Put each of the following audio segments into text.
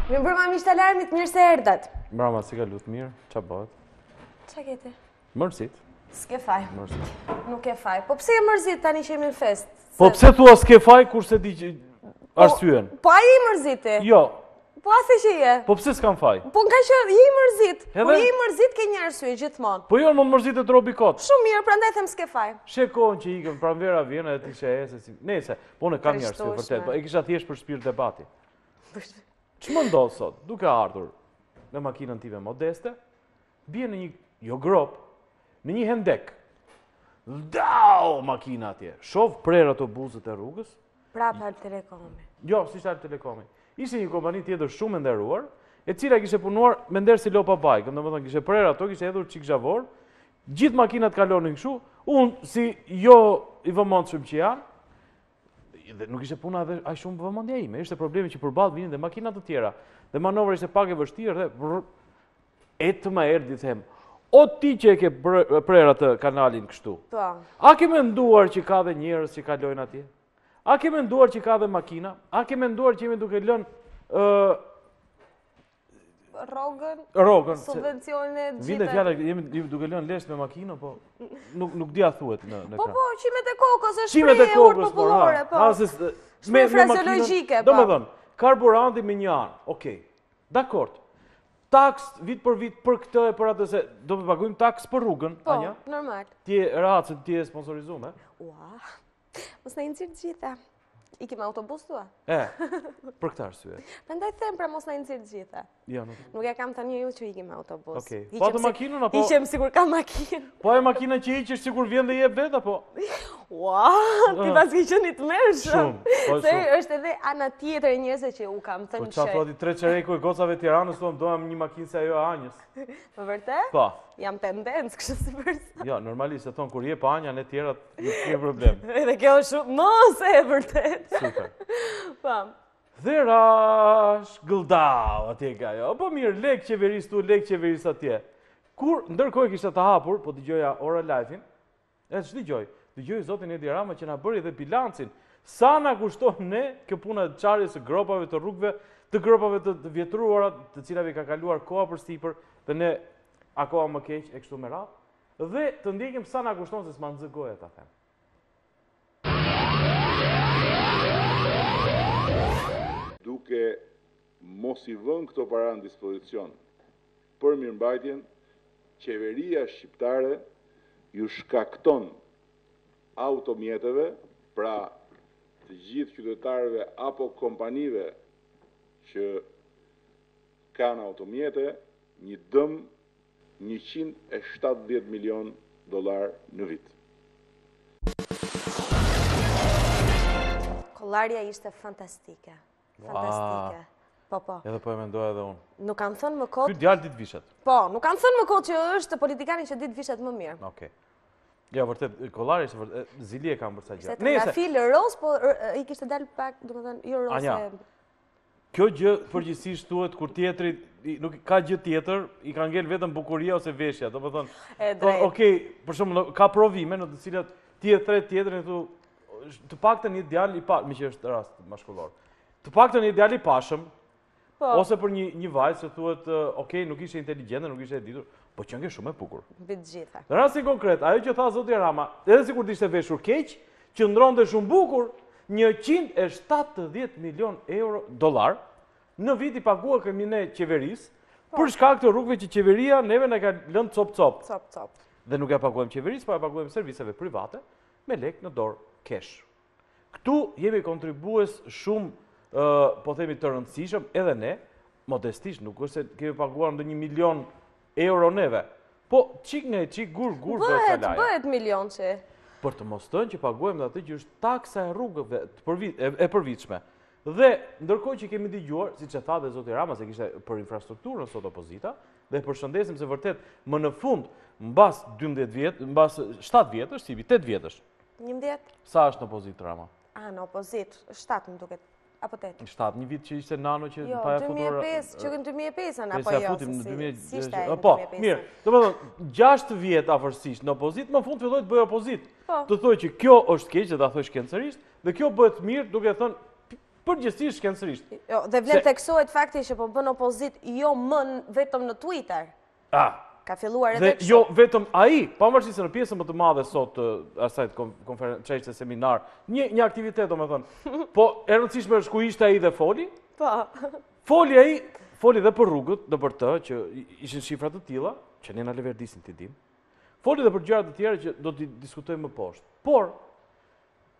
Mirë mbrëma miqtë alarmit, mirë se erdhët. Mbrëma, si ka lutë mirë, qa bëhet? Qa kete? Mërësit. S'ke faj. Mërësit. Nuk ke faj. Po pse e mërzit tani që jemi në fest? Po pse thua s'ke faj kurse di arsyen? Po a je i mërziti? Jo. Po a the që je? Po pse s'kam faj? Po nga që je i mërzit. Po Edhe? je i mërzit ke një arsye gjithmonë. Po jo, më mërzit e trobi kot. Shumë mirë, prandaj them s'ke faj. Shekon që ikëm pranvera vjen edhe ti që ese si... Nese, po në kam një arsye vërtet, po e kisha thjesht për shpirt debati. Që më ndodhë sot, duke ardhur me makinën time modeste, bje në një, jo grop, në një hendek. Dau makina atje. Shov prerë autobuset e rrugës. Prap Alp Telekomi. Jo, si Alp Telekomi. Ishte një kompani tjetër shumë e nderuar, e cila kishe punuar me nder si lopa bajkën, domethënë kishe prerë ato, kishe hedhur çik zhavor, gjithë makinat kalonin kështu, unë si jo i vëmendshëm që janë, dhe nuk ishte puna edhe aq shumë vëmendja ime, ishte problemi që përballë vinin dhe makina të tjera. Dhe manovra ishte pak e vështirë dhe të më erdhi them, o ti që e ke prerë atë kanalin kështu. Po. A ke menduar që ka dhe njerëz që kalojnë atje? A ke menduar që ka dhe makina? A ke menduar që jemi duke lënë rrogën, subvencione vinte fjala jemi duke lënë lesh me makinë, po nuk dia thuhet në Po, ekran. po, qimet e kokës është Qimet e shprehje urtë kokës, popullore, po. Shprehje frazeologjike, po. Domethënë, karburanti me një anë, okej. Dakord. Taks vit për vit për këtë e për atë se do të paguajmë taks për rrugën, Po, Anja? normal. Ti e racën, ti e sponsorizuar, Ua, mos na incit gjitha. Ikim autobus tua? Për këtë arsye. Prandaj them pra mos na incit gjitha. Jo, Nuk e kam tani ju që ikim autobus. Okej. Po atë makinën apo? Hiqem sikur ka makinë. Po e makina që hiqesh sikur vjen dhe jep vet apo? Ua, ti pas ke qenë i tmerrshëm. Shumë, po Se shumë. është edhe ana tjetër e njerëzve që u kam Po thënë çfarë thoti tre çereku e gocave të Tiranës, thonë doam një makinë se ajo e Anjës. Më vërtet? Po. Jam tendencë kështu si përsa. Jo, normalisht e thon kur jep Anja ne tjerat nuk ke problem. Edhe kjo është shumë mos e vërtet. Super. Po. Dhe rash gëldau atje ka jo. Po mirë, lek qeveris tu, lek qeveris atje. Kur ndërkohë kishte të hapur, po dëgjoja Ora Live-in. E ç'dëgjoj? Dëgjoj zotin Edi Rama që na bëri edhe bilancin. Sa na kushton ne kjo puna e çarjes së gropave të rrugëve, të gropave të vjetruara, të cilave ka kaluar koha për sipër, dhe ne akoma më keq e kështu me radhë. Dhe të ndjekim sa na kushton se s'ma nxë goja ta them. Duke mos i vënë këto para në dispozicion për mirëmbajtjen, qeveria shqiptare ju shkakton automjeteve, pra të gjithë qytetarëve apo kompanive që kanë automjete, një dëm $170 milion në vit. Kollarja ishte fantastike. Fantastike. Po, po. Edhe po e mendoja edhe unë. Nuk kanë thënë më kot. Ky djalë ditë vishet. Po, nuk kanë thënë më kot që është politikani që ditë vishet më mirë. Okej. Ja, vërtet, kollari ishte vërtet, zili e kam për sa Ishte gjatë. trëndafi lëros, po i kishte dalë pak, domethënë, jo rose. Anja, kjo gjë përgjithsisht thuhet kur tjetri nuk ka gjë tjetër, i ka ngel vetëm bukuria ose veshja, domethënë. E drejtë. Okej, për shembull, ka provime në të cilat ti e thret tjetrin e thu të paktën një djalë i pa, me që është rast mashkullor. Të paktën një djalë i pashëm, Po, ose për një vajzë që thuhet, okej, nuk ishte inteligjente, nuk ishte e ditur, po që nge shumë e bukur. mbi të gjitha. Në rastin konkret, ajo që tha zoti Rama, edhe sikur të ishte veshur keq, qëndronte shumë bukur, $170 milion në vit i pagua kemi ne qeverisë, për shkak të rrugëve që qeveria neve na ka lënë cop-cop. Cop. Dhe nuk e paguajmë qeverisë, po e paguajmë serviseve private me lek në dorë cash. Këtu jemi kontribues shumë, po themi të rëndësishëm, edhe ne, modestisht, nuk është se kemi paguar ndonjë €1 milion neve. Po çik nga çik gur Bëhet milion që. Për të mos thënë që paguajmë atë që është taksa e rrugëve e përvitshme. Dhe ndërkohë që kemi dëgjuar, siç e tha dhe zoti Rama se kishte për infrastrukturën sot opozita, dhe përshëndesim se vërtet më në fund mbas 12 vjet, mbas 7 vjetësh, si 8 vjetësh. 11? Sa është në opozitë Rama? Në opozit, 7 më duket. apo 8? 7, një vit që ishte nano që Jo, pa e futur... 2005, që në 2005 apo Sa jo? futim në 2000... Si ishte e në Po, 2005? mirë. Do të thonë 6 vjet afërsisht në opozit, më fund filloi të bëj opozit. Po. Të thoj që kjo është keq, dhe ta thoj shkencërisht, dhe kjo bëhet mirë duke thënë përgjithsisht shkencërisht. Jo, dhe vlen teksohet fakti që po bën opozit jo më vetëm në Twitter. Ka filluar edhe Dhe jo vetëm ai, pavarësisht se në pjesën më të madhe sot të asaj konferencë seminar, një aktivitet domethënë. Po e rëndësishme është ku ishte ai dhe foli. Po. Foli dhe për rrugët, dhe për të që ishin shifra të tilla, që ne na leverdisin ti dim. Foli dhe për gjëra të tjera që do t'i diskutojmë më poshtë. Por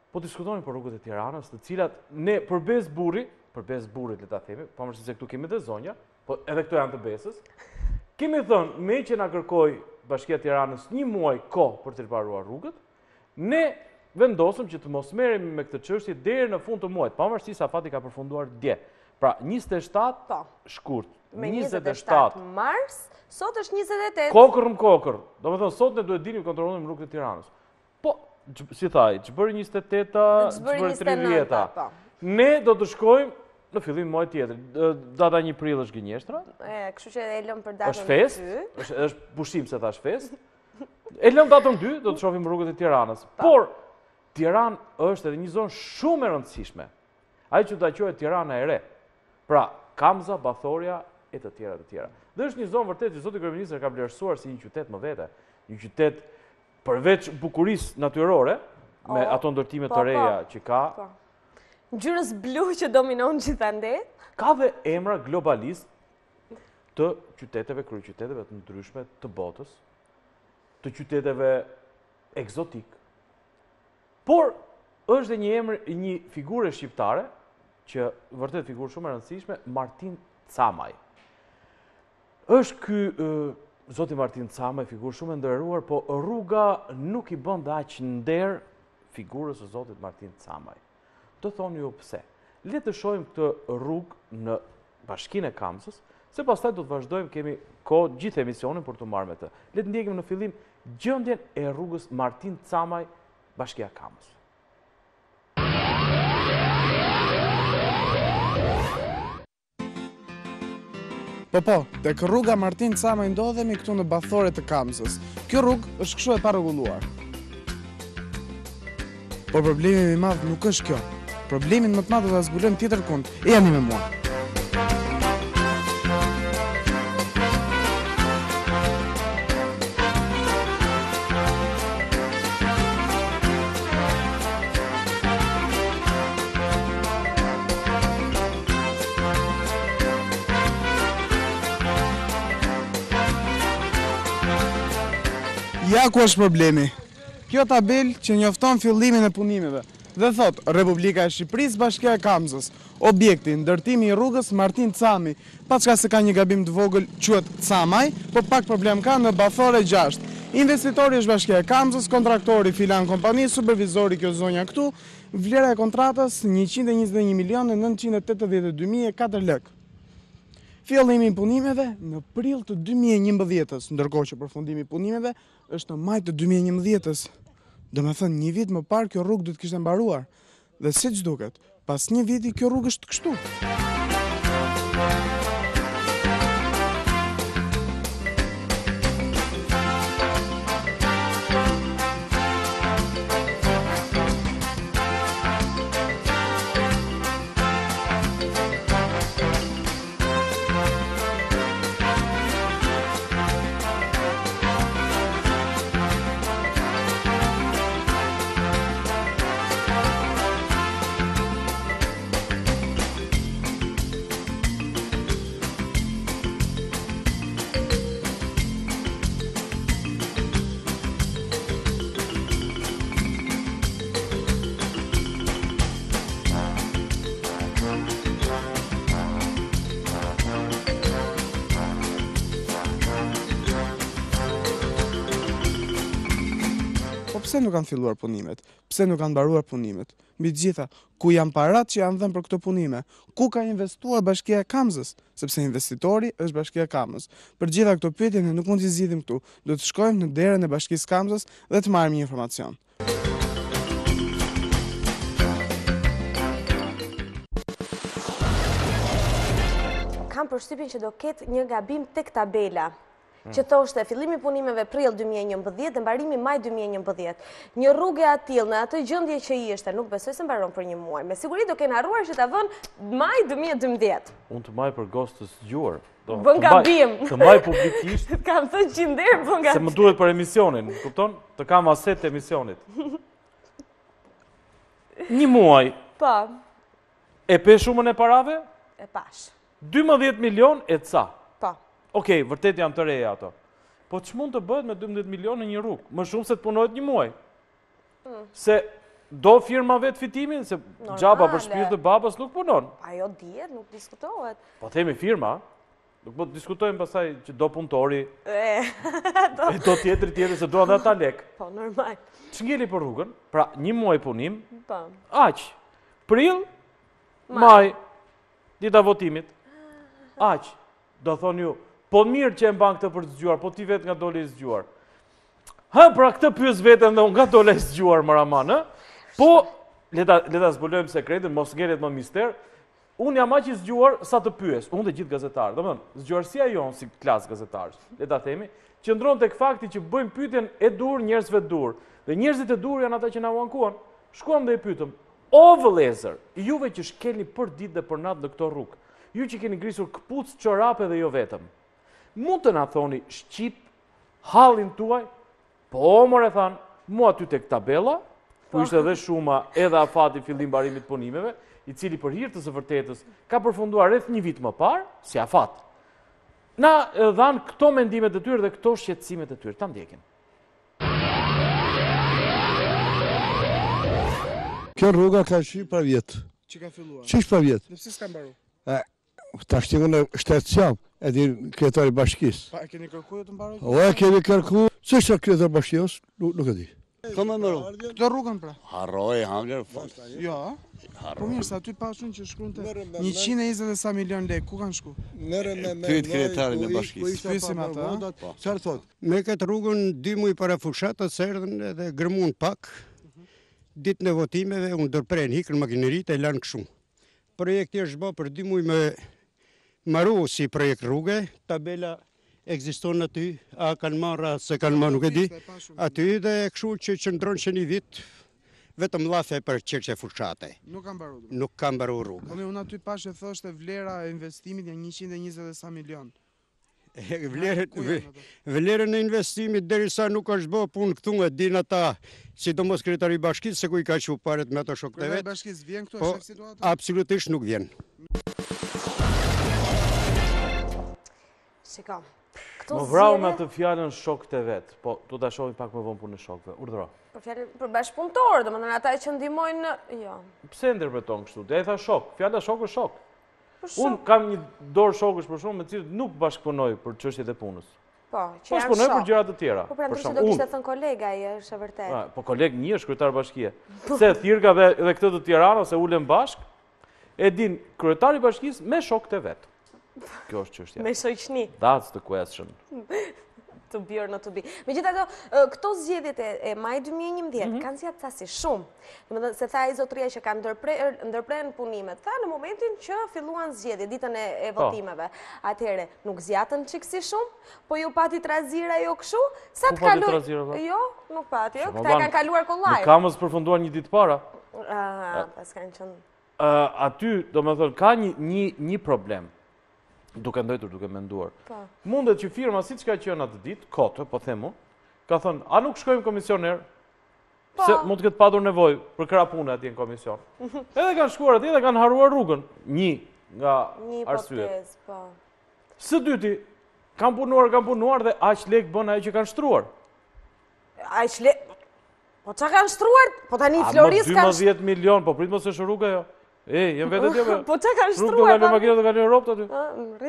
po diskutojmë për rrugët e Tiranës, të cilat ne përbes burrit le ta themi, pavarësisht se këtu kemi edhe zonja, po edhe këto janë të besës. Kemi thënë, me që na kërkoi Bashkia e Tiranës 1 muaj kohë për të riparuar rrugët, ne vendosëm që të mos merremi me këtë çështje deri në fund të muajit, pavarësisht se afati ka përfunduar dje. Pra 27 shkurt, me 27 mars, sot është 28. Kokër. Domethënë sot ne duhet dinim kontrollojmë rrugët e Tiranës. Po, si thaj, ç'bëri 28-a, ç'bëri 30-a. Ne do të shkojmë në fillim muaj tjetër. Data 1 prill është gënjeshtra. Kështu që e lëm për datën 2. Është fest, është pushim se thash fest. E lëm datën 2, do të shohim rrugët e Tiranës. Por Tiranë është edhe një zonë shumë e rëndësishme. Ai që ta quhet Tirana e re. Pra, Kamza, Bathorja e të tjera. Dhe është një zonë vërtet që zoti kryeministër ka vlerësuar si një qytet më vete. Një qytet përveç bukurisë natyrore, me ato ndërtime të reja që ka. Ngjyrës blu që dominon gjithande. Ka dhe emra globalist të qyteteve, kryeqyteteve të ndryshme të botës, të qyteteve egzotik. Por është dhe një emër, një figurë shqiptare, që vërtet figurë shumë e rëndësishme, Martin Camaj. Është ky zoti Martin Camaj, figurë shumë e nderuar, po rruga nuk i bën dhe aq nder figurës së zotit Martin Camaj. Të thoni ju pse. Le të shohim këtë rrugë në Bashkinë e Kamzës, se pastaj do të vazhdojmë, kemi kohë gjithë emisionin për të marrë me të. Le të ndjekim në fillim gjendjen e rrugës Martin Camaj, Bashkia e Kamzës. Po, tek rruga Martin Camaj ndodhemi këtu në Bathore të Kamzës. Kjo rrugë është kështu e parregulluar. Por problemi më i madh nuk është kjo. Problemin më të madh do ta zbulojmë tjetër kund. Jeni me mua. Ja ku është problemi. Kjo tabel që njofton fillimin e punimeve dhe thot Republika e Shqipërisë, Bashkia e Kamzës, objekti ndërtimi i rrugës Martin Camaj, paçka se ka një gabim të vogël quhet Camaj, po pak problem ka në Bathore 6. Investitori është Bashkia e Kamzës, kontraktori Filan kompani, supervizori kjo zonja këtu, vlera e kontratës 121.982.004 lekë. Fillimi i punimeve në prill të 2011-s, ndërkohë që përfundimi i punimeve është në maj të 2011-s. Domethënë një vit më parë kjo rrugë do të kishte mbaruar. Dhe siç duket, pas një viti kjo rrugë është kështu. Pse nuk kanë filluar punimet? Pse nuk kanë mbaruar punimet? Mbi të gjitha, ku janë parat që janë dhënë për këto punime? Ku ka investuar Bashkia e Kamzës? Sepse investitori është Bashkia e Kamzës. Për gjitha këto pyetje ne nuk mund t'i zgjidhim këtu. Do të shkojmë në derën e Bashkisë Kamzës dhe të marrim një informacion. përshtypjen që do ketë një gabim tek tabela. Që thoshte fillimi i punimeve prill 2011 dhe mbarimi maj 2011. Një rrugë e tillë në atë gjendje që ishte, nuk besoj se mbaron për një muaj. Me siguri do kenë harruar që ta vënë maj 2012. Unë të maj për gostë të zgjuar. Bën gabim. Të maj publikisht. Kam thënë që nder bën gabim. Se më duhet për emisionin, kupton? Të kam aset të emisionit. Një muaj. Po. E pe shumën e parave? E pash. 12 milion e ca. Po. Okej, vërtet janë të reja ato. Po që mund të bëhet me 12 milion në një rrugë? Më shumë se të punohet një muaj. Se do firma vetë fitimin, se gjaba për shpirë të babas nuk punon. Ajo dihet, nuk diskutohet. Po themi firma, nuk po të diskutojmë pasaj që do punëtori, E do tjetër se do edhe ata lek. Po, normal. Që ngeli për rrugën, pra një muaj punim, Po. aq, prill, maj, dita votimit, aq, do thonë ju, po mirë që e mban këtë për të zgjuar, po ti vetë nga dole i zgjuar. Pra këtë pyes vetëm dhe unë nga dole i zgjuar Maraman, po, leta zbulojmë sekretin, mos ngelet më mister, unë jam aq i zgjuar sa të pyes, unë dhe gjithë gazetarë, do mënë, zgjuarësia jonë si klasë gazetarës, leta themi, qëndron tek fakti që bëjmë pyetjen e dur njerëzve dur, dhe njerëzit e dur janë ata që na u ankuan. Shkuam dhe i pyetëm, o vëllezër, juve që shkelni për ditë dhe për natë në këto rrugë, ju që keni grisur këpucë, çorape dhe jo vetëm, mund të na thoni shqip hallin tuaj? Po, more thanë, mua aty tek tabela, ku ishte edhe shuma edhe afati fillim mbarimit punimeve, i cili për hir të së vërtetës ka përfunduar rreth një vit më parë, si afat. Na dhanë këto mendimet e tyre dhe këto shqetësimet e tyre. Ta ndjekim. Kjo rruga ka qenë për vjetë. Që ka filluar? Që ishtë për vjetë? Dhe pse s'ka mbaru? Ta shtimu në shtetë qam, e di kretori bashkisë. Pa, e keni kërkuar të mbaroj? O, e kemi kërku, që është kretor bashkijos, nuk e di. Ka me mëru? Këtë rrugën pra? Harroj, hamler, Jo, po mirë, sa aty pashun që shkruan të 120 sa milion lek, ku kanë shku? Pyet kretarin e bashkisë. Pyesim atë, Çfarë thot? Me këtë rrugën 2 muaj para fushatës erdhën edhe gërmuan pak. Ditën e votimeve unë ndërpren hikën makineritë e lanë kështu. Projekti është bërë për 2 muaj me marru si projekt rrugë, tabela ekziston aty, a kanë marrë, se kanë marrë, nuk e di. Aty dhe kështu që qëndron që një vit vetëm llafe për çështje fushate. Nuk ka mbaru. Nuk ka mbaru rrugë. Po unë aty pash e thoshte vlera e investimit janë 120 sa milion. Vlerën e investimit derisa nuk është bë punë këtu e din ata, sidomos kryetari i bashkisë se ku i ka qenë paret me ato shokët e vet. Bashkisë vjen këtu Po, është situata? absolutisht nuk vjen. Shiko. Më vrau me atë fjalën shokët e vet, po do ta shohim pak më vonë punën e shokëve. Urdhëro. Për bashkëpunëtorë, domethënë ata që ndihmojnë, jo. Pse ndërpreton kështu? Dhe e tha shok, fjala shok është shok. Unë kam një dorë shokësh për shumë me cilët nuk bashkëpunoj për çështjet e punës. Po, që Po janë shpunoj për shok. gjëra të tjera. Po pra ndryshe do kishte thënë kolega, është e vërtetë. Po koleg një është kryetar bashkie. Se thirrga dhe këtë të Tiranës se ulen bashk, e din kryetari i bashkisë me shokët e vet. Kjo është çështja. Me shoqni. That's the question. To be or not to be. Megjithatë, këto zgjedhjet e maj 2011 kanë zgjatur thasi shumë. Domethënë se tha ai zotëria që kanë ndërprer punimet. Tha në momentin që filluan zgjedhjet, ditën e votimeve. Atëherë nuk zgjatën çiksi shumë, po ju pati trazira jo kështu, sa të kaloi. Jo, nuk pati, jo, këta kanë kaluar kollaj. Nuk kamës përfunduar një ditë para. Pas kanë qenë. Aty, domethënë ka një problem. Duke ndojtur, duke menduar. Mundet që firma, si që ka qenë atë ditë, kote, po themu, ka thënë, a nuk shkojmë komisioner, se mund të këtë padur nevoj për këra punë atje në komision. Edhe kanë shkuar atje dhe kanë haruar rrugën, një nga arsyet. Së dyti, kanë punuar dhe aq lek bën ajo që kanë shtruar. Aq lek? Po që kanë shtruar? Po tani Floris kanë... 12 milion, po prit mos është rruga jo. Jem vetë tjeve. Po që kanë Rrugë shtruar? do kalë makina, do kalë ropë aty.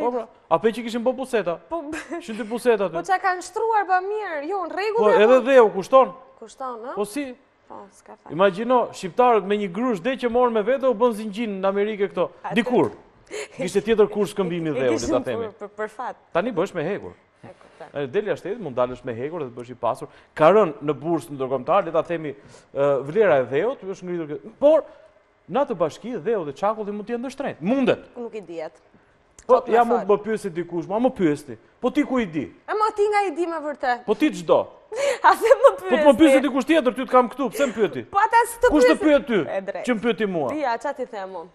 Po pra. A pe që kishin po puseta? Kishin të puseta aty. Po që kanë shtruar pa mirë, jo, në regull. Po edhe dheu, kushton? Kushton, në? Po si? Po, s'ka fa. Imagjino, shqiptarët me një grush dhe që morën me vete u bën zinxhin në Amerikë këto. Dikur. Kishte tjetër kur shkëmbimi dheu, le ta themi. Për fat. Tani bësh me hekur. Deli shtetit mund dalësh me hekur dhe të bësh i pasur. Ka rënë në bursë ndërkombëtar, le ta themi, vlera e dheut është ngritur. Por në atë bashki dheu dhe çakulli mund të jenë ndër shtrenjtë. Mundet. Nuk i dihet. Po, ja mund më pyesi dikush, ma më pyesti. Po ti ku i di? E ma ti nga i di me vërtet. Po ti çdo. A se më pyesi? Po të më pyesi dikush tjetër, ty të kam këtu, pse më pyeti? Po ata së të pyesi. Kush të pyet ty? E drejt. Që më pyeti mua? Ja, qa ti them unë.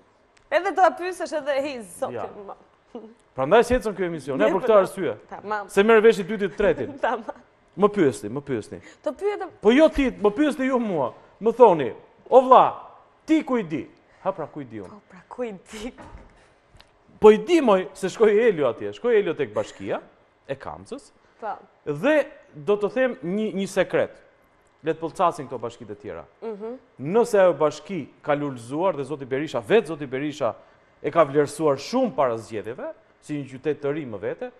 Edhe të pyesësh edhe hiz, sotin. Prandaj s'ecën ky emision, ne për këtë arsye. Tamam. Se merr vesh i dyti të tretin. Tamam. Më pyesni. Të pyetem. Po jo ti, më pyesni ju mua. Më thoni, o vlla, ti ku i di? Ha pra ku i di unë? Po pra ku i di? Po i di moj se shkoi Elio atje. Shkoi Elio tek bashkia e Kamcës. Po. Dhe do të them një sekret. Le të pëlqasin këto bashkitë e tjera. Nëse ajo bashki ka lulëzuar dhe zoti Berisha, vetë zoti Berisha e ka vlerësuar shumë para zgjedhjeve, si një qytet të ri më vete,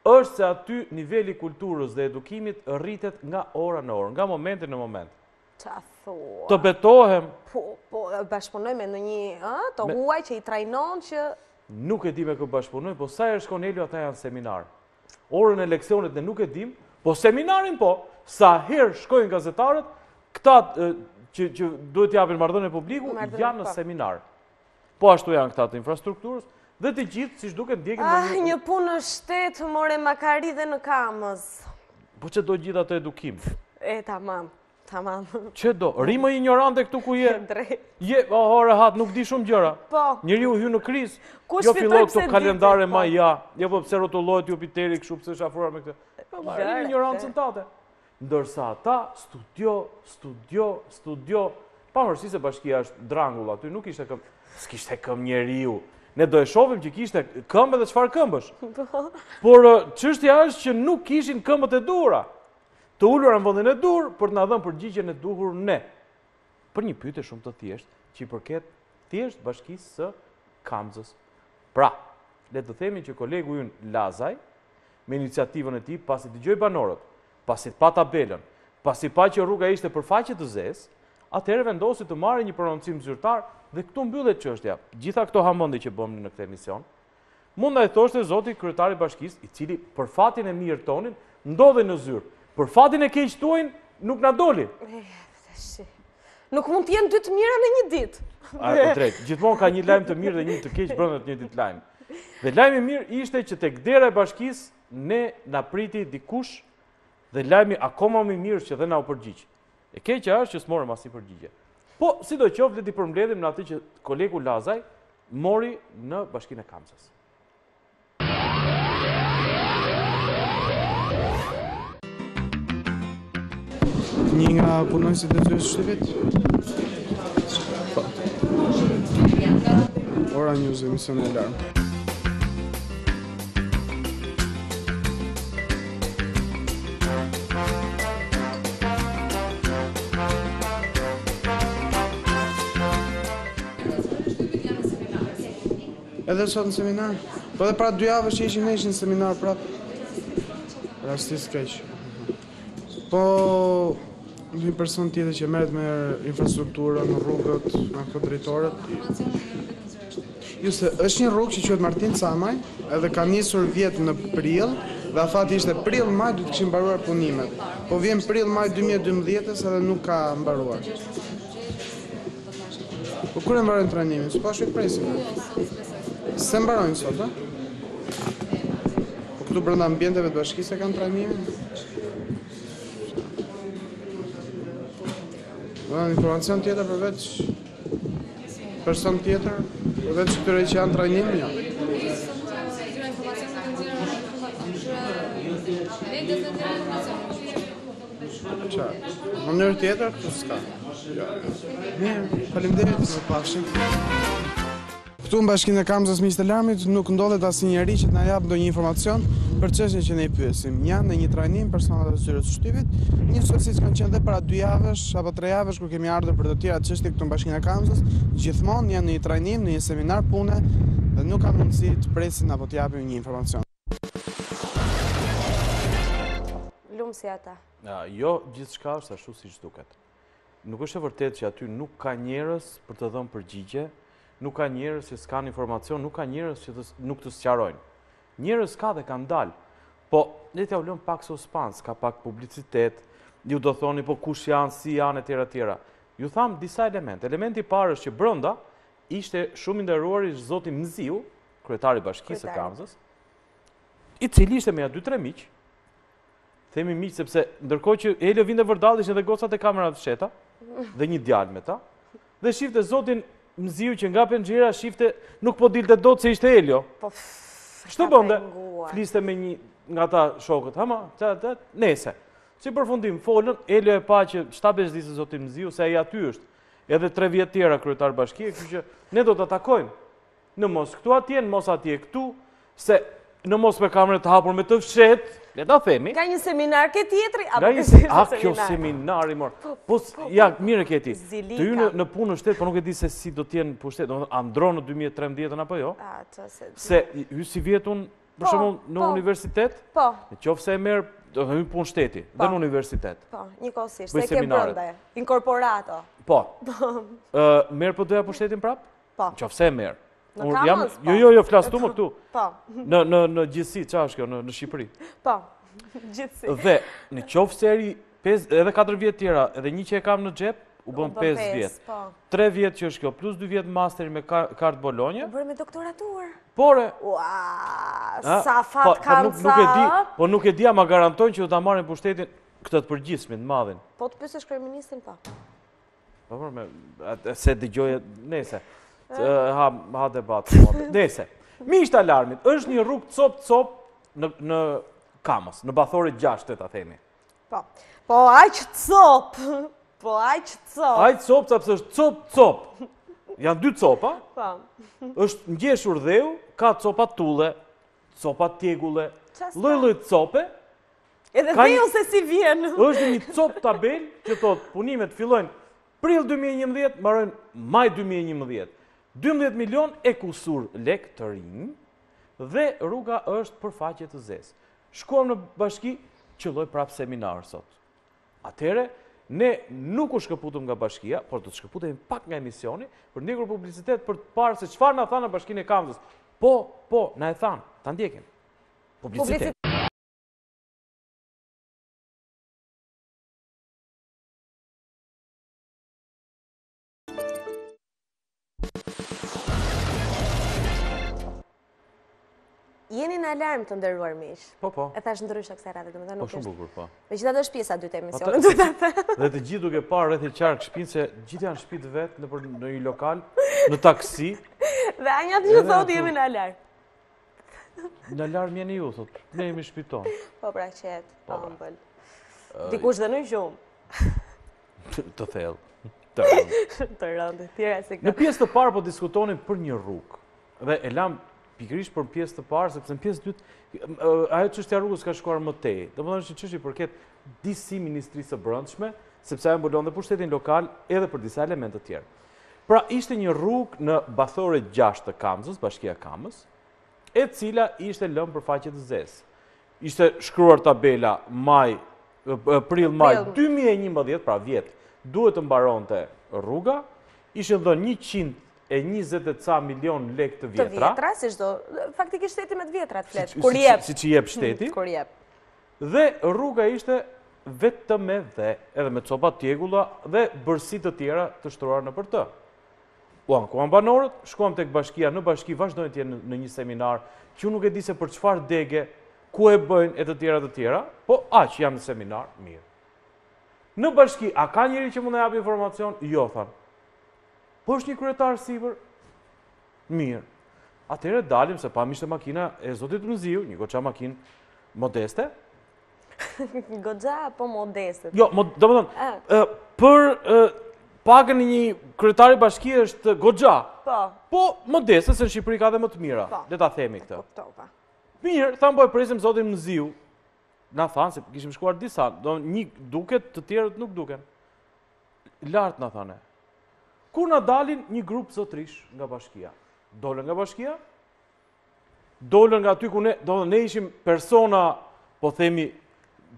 është se aty niveli kulturës dhe edukimit rritet nga ora në orë, nga momenti në moment. Qa thua? Të betohem. Po, bashkëpunoj me në një të huaj që i trajnon që... Nuk e di me kë bashkëpunoj, po sa herë shkon Elio ata janë seminar. Orën e leksionit ne nuk e dim, po seminarin po, sa herë shkojnë gazetarët, këta që duhet japin marrëdhënie publiku, janë në seminar. Po ashtu janë këta të infrastrukturës, dhe të gjithë, si shduket, ndjekin një punë në shtetë, more makari dhe në Kamës. Po që do gjitha të edukim? Tamam. Që do? Rrimë ignorante këtu ku je? Drejt. Je, hore hat, nuk di shumë gjëra. Po. Njeriu hyn në krizë. Jo filloj këto kalendare maja, jo po pse rrotullohet Jupiteri kështu pse është afruar me këtë. Po rrimë ignorancën tate. Ndërsa ata studio, pavarësisht se bashkia është drangull aty, nuk ishte këm, s'kishte këm njeriu. Ne do e shohim që kishte këmbë dhe çfarë këmbësh. Por çështja është që nuk kishin këmbët e duhura. Të ulura në vendin e dur për të na dhënë përgjigjen e duhur ne. Për një pyetje shumë të thjeshtë, që i përket thjesht bashkisë së Kamzës. Pra, le të themi që kolegu ynë Lazaj, me iniciativën e tij, pasi dëgjoi banorët, pasi pa tabelën, pasi pa që rruga ishte përfaqe të zezë, atëherë vendosi të marrë një prononcim zyrtar dhe këtu mbyllet çështja. Gjitha këto hamendje që bëmë në këtë emision, mund na e thoshte zoti kryetari i bashkisë, i cili për fatin e mirë tonin ndodhej në zyrë. Për fatin e keq tuajin, nuk na doli. Nuk mund të jenë dy të mira në një ditë. Drejt, gjithmonë ka një lajm të mirë dhe një të keq brenda të njëjtit lajm. Dhe lajmi i mirë ishte që tek dera e bashkisë ne na priti dikush dhe lajmi akoma më i mirë që dhe na u përgjigj. E keqja është që s'morëm asnjë përgjigje. Po, sidoqoftë le të përmbledhim në atë që kolegu Lazaj mori në Bashkinë e Kamsës. Një nga punonësit e zyrës shtëpit? Po. Ora News, emisioni i Alarm. Edhe sot në seminar? Po edhe pra 2 javësh që ishin në seminar prapë. Rastisht keq. Po një person tjetër që merret me infrastrukturën, rrugët, me këto drejtorët. Juste, është një rrugë që quhet Martin Camaj, edhe ka nisur vjet në prill, dhe afati ishte prill-maj do të kishin mbaruar punimet. Po vjen prill-maj 2012-s edhe nuk ka mbaruar. Po kur e mbarojnë trajnimin? S'po ashtu presim. Se mbarojnë sot, a? Po këtu brenda ambienteve të bashkisë e kanë trajnimin? Informacion tjetër përveç person tjetër, përveç këtyre që janë trajnimin, jo. Qarë, në mënyrë tjetër, këtë s'ka. Mirë, faleminderit, në pafshim. Këtu në Bashkinë e Kamzës miq të Alarmit nuk ndodhet asnjë njeri që të na jap ndonjë informacion për çështjen që ne i pyesim. Janë në një trajnim personat e zyrës së shtypit, njësoj siç kanë qenë edhe para 2 javësh apo 3 javësh kur kemi ardhur për të tjera çështje këtu në Bashkinë e Kamzës, gjithmonë janë në një trajnim, në një seminar pune dhe nuk kanë mundësi të presin apo të japin një informacion. Lumsi ata. Jo, gjithçka është ashtu siç duket. Nuk është e vërtetë që aty nuk ka njerëz për të dhënë përgjigje. Nuk ka njerëz që s'kan informacion, nuk ka njerëz që nuk të sqarojnë. Njerëz ka dhe kanë dalë. Po, le t'ja u lëm pak suspans, ka pak publicitet, ju do thoni po kush janë, si janë etj. Ju tham disa elemente. Elementi i parë është që brenda ishte shumë i nderuari zoti Mziu, kryetari i bashkisë së Kamzës, i cili ishte me 2-3 miq. Themi miq sepse ndërkohë që Elio vinte vërdall ishin edhe gocat e kamerave fsheta dhe një djalë me ta. Dhe shifte zotin Mziu që nga penxhera shifte nuk po dilte dot se ishte Elio. Po. Ç'të bënte? Fliste me një nga ta shokët. Nese. Si përfundim folën, Elio e pa që ç'ta bezdisë se zoti Mziu se ai aty është. Edhe 3 vjet tjera kryetar bashkie, kështu që ne do ta takojmë. Në mos këtu atje, në mos atje këtu, se në mos me kamerë të hapur me të fshet, le ta themi. Ka një seminar ke tjetri? Kjo seminari mor. Po ja, mirë ke ti. Të hynë në punë në shtet, po nuk e di se si do të jenë pushtet, domethënë andron në 2013 apo jo? Se hy si vjetun për shembull në universitet? Po. Nëse e merr do të hyj punë shteti dhe në universitet. Po, njëkohësisht, se ke brenda, inkorporato. Po. Merr po doja pushtetin prap? Po. Nëse e merr. Në Kamës? Jo, flas tu më këtu. Po. Në gjithësi, çfarë është kjo në Shqipëri? Po. Gjithësi. Dhe në qoftë se eri edhe 4 vjet tjera, edhe një që e kam në xhep, u bën 5 vjet. 3 vjet që është kjo, plus 2 vjet masteri me kartë Bologna. U bërë me doktoratur. Pore. Sa fat kanë ca. Po nuk e di, ma garantojnë që do ta marrin pushtetin këtë të përgjithshmin, të madhin. Po të pyesësh kryeministin po. Po, se dëgjoje nese. Ha debat. Nese. Miqtë alarmit, është një rrugë cop në Kamës, në Bathorit 6, ta themi. Po. Po aq cop. Po aq cop. Aq cop, sepse është cop. Janë 2 copa. Po. Është ngjeshur dheu, ka copa tulle, copa tjegulle, lloj-lloj cope. Edhe dheu se si vjen. Është një cop tabel që thotë punimet fillojnë prill 2011, mbarojnë maj 2011. 12 milion e kusur lek të rinj dhe rruga është për faqe të zezë. Shkuam në bashki, qëlloj prap seminar sot. Atëre, ne nuk u shkëputëm nga bashkia, por do të shkëputemi pak nga emisioni, për ndjekur publicitet për të parë se çfarë na thanë në bashkinë e Kamzës. Po, na e thanë, ta ndjekim. Publicitet. Jeni në alarm të nderuar miq. Po. E thash ndryshe kësaj radhe, domethënë nuk është. Po shumë bukur, po. Megjithatë është pjesa e dytë e emisionit, duhet ta them. Dhe të gjithë duke parë rreth i qark shtëpinë se gjithë janë shtëpi vet në një lokal, në taksi. Dhe anja që thotë jemi në alarm. Në alarm jeni ju, thotë. Ne jemi shtëpi tonë. Po pra qet, po ëmbël. Dikush dhe në gjumë. Të thellë. Të rëndë, tjera se në pjesë të parë po diskutonin për një rrugë. Dhe e lam pikërisht për pjesë të parë, sepse në pjesë të dytë ajo çështja e rrugës ka shkuar më tej. Domethënë është çështje përket disi ministrisë së brendshme, sepse ajo mbulon dhe pushtetin lokal edhe për disa elemente të tjerë. Pra ishte një rrugë në Bathorit 6 të Kamzës, Bashkia e Kamës, e cila ishte lënë për faqe të zezë. Ishte shkruar tabela prill-maj 2011, pra vjet, duhet të mbaronte rruga, ishin dhënë 120 ca milion lek të vjetra. Të vjetra, si çdo, faktikisht shteti me të vjetra të flet. Kur jep. Siç i jep shteti. Kur jep. Dhe rruga ishte vetëm edhe me copa tjegulla dhe bërësi të tjera të shtruar nëpër të. U ankuan banorët, shkuam tek bashkia, në bashki vazhdojnë të jenë në një seminar, që nuk e di se për çfarë dege, ku e bëjnë e të tjera, po aq jam në seminar, mirë. Në bashki, a ka njëri që mund të japë informacion? Jo, thanë. Po është një kryetar sipër? Mirë. Atëherë dalim se pam ishte makina e zotit Mziu, një goxha makinë modeste. Goxha apo modeste? Jo, domethënë, për pagën e një kryetari bashkie është goxha. Po, modeste, se në Shqipëri ka dhe më të mira. Le ta themi këtë. Mirë, thamë po e presim zotin Mziu. Na thanë se kishim shkuar disa, një duket, të tjerët nuk duken. Lart na thanë. Kur na dalin një grup zotrish nga bashkia. Dolën nga bashkia, dolën nga aty ku ne ishim persona, po themi,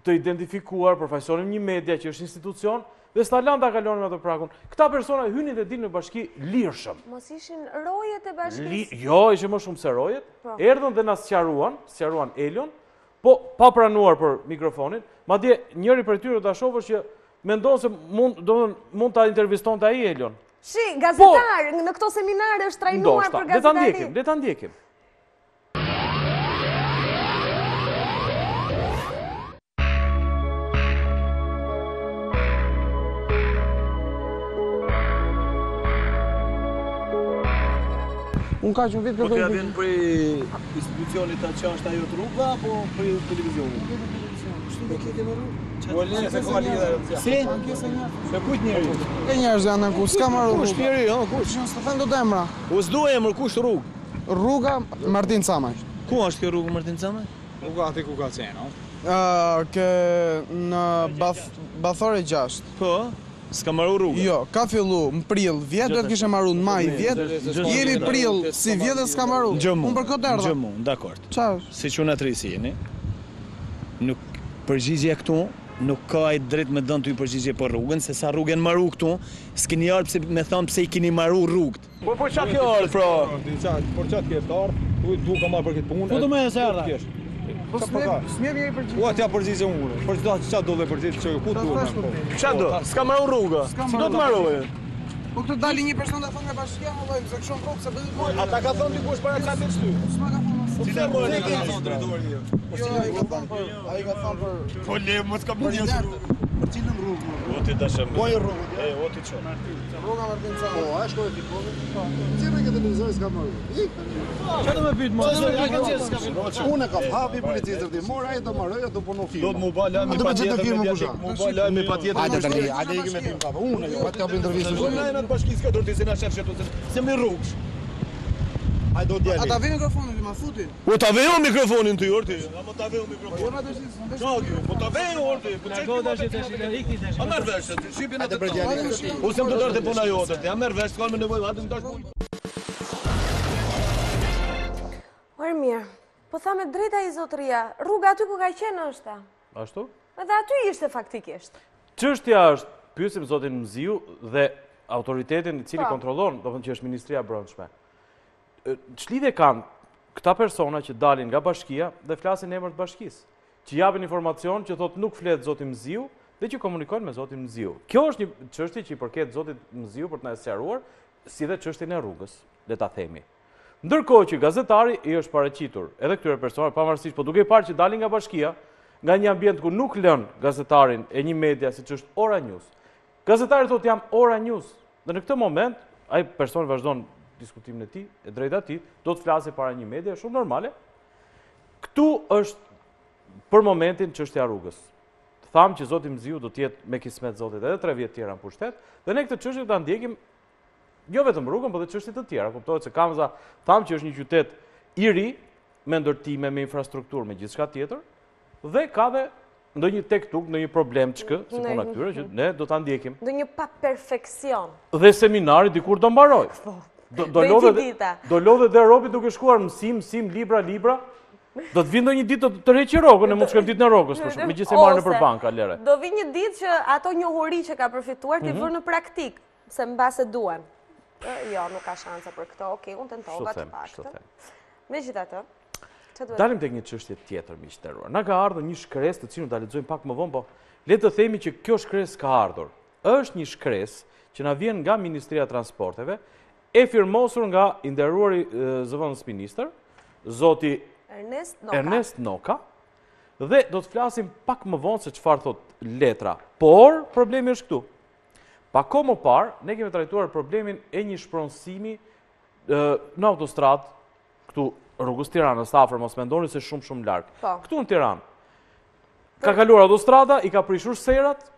të identifikuar, përfaqësonim një media që është institucion, dhe s'talan ta kalonin atë prakun. Këta persona hynin dhe dilën në bashki lirshëm. Mos ishin rojet e bashkisë? Jo, ishin më shumë se rojet. Erdhën dhe na sqaruan Elion, po pa pranuar për mikrofonin. Madje njëri prej tyre ta shohësh që mendon se mund ta intervistonte ai Elion. Gazetar, në këto seminare është trajnuar për gazetari. Le ta ndjekim. Unë kaq një vit Po t'ja kërkoj. vjen prej institucionit ta që është ajo rruga apo prej televizionit? Po le se ka lidhje. Si? Se kujt njeri? E njerëz janë ku s'ka marrë Kush rrugë. njeri, ha, kush? S'të thënë dot emra. Po s'do emër, kush rrugë? Rruga Martin Camaj. Ku është kjo rrugë Martin Camaj? Rruga aty ku ka qenë, no? Ke në Bathore 6. Po, s'ka marrë rrugë. Jo, ka fillu në prill vjet, do të kishe marrë në maj vjet. Jemi prill si vjet dhe s'ka marrë. Unë për këtë erdha. Gjëmu, dakord. Çfarë? Si që në trejsi jeni, nuk përgjigje këtu, nuk ka ai drejt me dënë ty përgjigje për rrugën, se sa rrugën maru këtu, s'keni ardhë pse me thamë pse i keni maru rrugët. Po qa kjo ardhë, pra? Por çat ke ardhur, du ka marrë për këtë punë. Po do me e se ardha? Po s'më vjen përgjigje. Po atja përgjigje unë. Por çfarë do të përgjigje që ku duhet. Qa do? S'ka maru rruga? Si do të marrojë? Po këtë dali një person dhe thonë nga bashkia, më vojmë, se këshon rrugë, se bëhet mojë. Ata ka thonë dikush para qa të shty? S'ma ka thonë. Cile mojë në ka thonë drejtori? Jo, ai ka thonë për... Po le, mos ka mundja Për cilën rrugë? O ti dashëm. Po e rrugë. E, o ti që. Rruga Martin Camaj. Po, a shkoj ti po? Cire ke televizor s'ka marrë. Qa do me pytë mo? Unë e kam hapi policisë ti mor, ai do marrë, do punon film. Do të mu ba lajmi Do pa të bëjë tjetër firmën mediatik. kusha. Mu ba lajmi pa tjetër. Hajde tani, hajde ikë me film kapa. Unë jo, atë kam intervistën. Po na në bashkisë ka dorë se na shef shetu se më rrugësh. Ai do djali. Ata vjen mikrofonin, ma futin. Po ta veu mikrofonin ty orti. Ama ta veu Jo, mikrofonin. na dëshis. Çao, po ta veu orti. Po çaj do dash të shikni ti. A merr vesh, shipin atë për djali. Ose më do dorë të puna jote. Ja merr vesh, s'ka më nevojë, hajde ndash punë. Orë mirë, po tha me drejta i zotëria, rruga aty ku ka qenë është. Ashtu? Edhe aty ishte faktikisht. Çështja është, pyesim zotin Mziu dhe autoritetin i cili Po. kontrollon, do të thonë që është Ministria e Brendshme. Ç'lidhje kanë këta persona që dalin nga bashkia dhe flasin në emër të bashkisë, që japin informacion që thotë nuk flet zoti Mziu dhe që komunikojnë me zotin Mziu. Kjo është një çështje që i përket zotit Mziu për të na sqaruar, si dhe çështjen e rrugës, le ta themi. Ndërkohë që gazetari i është paraqitur edhe këtyre personave pavarësisht, po duke i parë që dalin nga bashkia, nga një ambient ku nuk lën gazetarin e një media siç është Ora News. Gazetari thotë jam Ora News. Dhe në këtë moment ai person vazhdon diskutimin e tij, e drejta e tij, do të flasë para një media shumë normale. Këtu është për momentin çështja e rrugës. Tham që zoti Mziu do të jetë me kismet zotit edhe 3 vjet tjera në pushtet, dhe ne këtë çështje ta ndjekim jo vetëm rrugën, por edhe çështje të tjera. Kuptohet se Kamza tham që është një qytet i ri, me ndërtime, me infrastrukturë, me gjithçka tjetër, dhe ka dhe ndonjë tek-tuk, ndonjë problem çk, si puna këtyre që ne do ta ndjekim. Ndonjë pa perfeksion. Dhe seminari dikur do mbaroj. Do lodhe dhe robi duke shkuar mësim, libra. Do të vinë ndonjë ditë të rreqë rrogën, ne mund të shkojmë ditën e rrogës për shkak, megjithëse marrën nëpër banka lere. Do vi një ditë që ato njohuri që ka përfituar ti vënë në praktik, se mbase duan. Jo, nuk ka shanse për këto. Okej, unë tentova të paktën. Megjithatë, dalim tek një çështje tjetër, miq të nderuar. Na ka ardhur një shkresë të cilën ta lexojmë pak më vonë, po le të themi që kjo shkresë ka ardhur. Është një shkresë që na vjen nga Ministria e Transporteve, e firmosur nga i nderuari zëvendës ministër, zoti Ernest Noka, dhe do të flasim pak më vonë se çfarë thot letra. Por problemi është këtu. Pa kohë më parë, ne kemi trajtuar problemin e një shpronësimi në autostradë, këtu rrugës Tiranës, afër, mos mendoni se shumë larg. Këtu në Tiranë. Ka kaluar autostrada, i ka prishur serat,